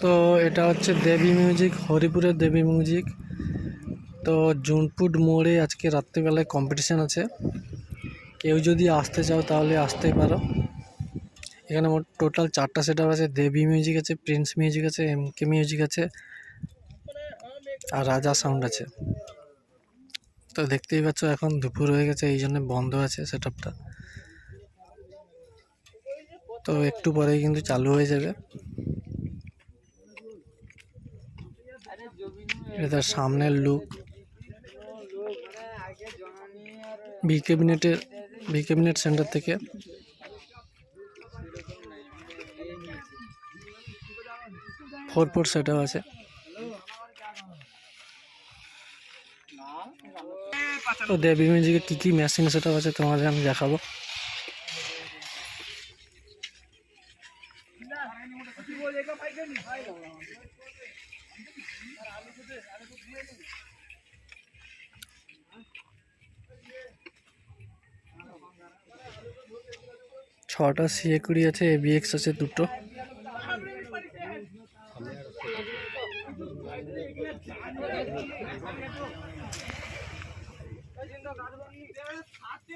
তো এটা হচ্ছে দেবী মিউজিক, হরিপুরের দেবী মিউজিক। তো জুনপুট মোড়ে আজকে রাত্রিবেলায় কম্পিটিশান আছে। কেউ যদি আসতে চাও তাহলে আসতেই পারো। এখানে মোট টোটাল 4টা সেট আপ আছে। দেবী মিউজিক আছে, প্রিন্স মিউজিক আছে, এমকে মিউজিক আছে আর রাজা সাউন্ড আছে। তো দেখতেই পাচ্ছ এখন দুপুর হয়ে গেছে, এই জন্য বন্ধ আছে সেট আপটা। তো একটু পরেই কিন্তু চালু হয়ে যাবে। এটা সামনের লুক। ভি ক্যাবিনেট সেন্টার থেকে। ফোর সেট আপ আছে। তো দেবী মিউজিকে কি মেশিন সেট আপ আছে তোমাদের আমি দেখাবো। ছটা CA20 আছে, ABX আছে দুটো।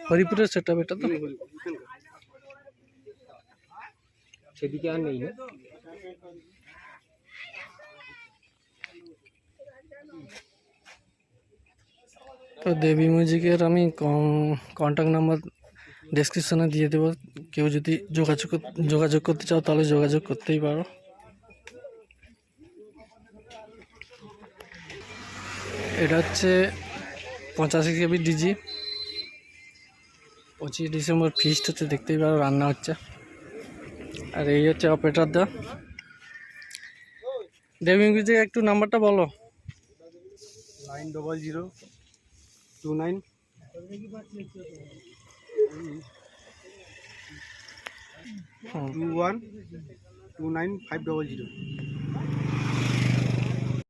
হরিপুরের সেট আপ এটা। তো সেদিকে আর নেই না। তো দেবী মিউজিকের আমি কন্ট্যাক্ট নাম্বার ডেসক্রিপশনে দিয়ে দেবো। কেউ যদি যোগাযোগ করতে চাও তাহলে যোগাযোগ করতেই পারো। এটা হচ্ছে 85 KB ডিজি। 25 ডিসেম্বর ফিস্ট হচ্ছে, দেখতেই পারো রান্না হচ্ছে। আর এই হচ্ছে অপারেটর দা। দেবী মিউজিক একটু নাম্বারটা বলো। 900292129500।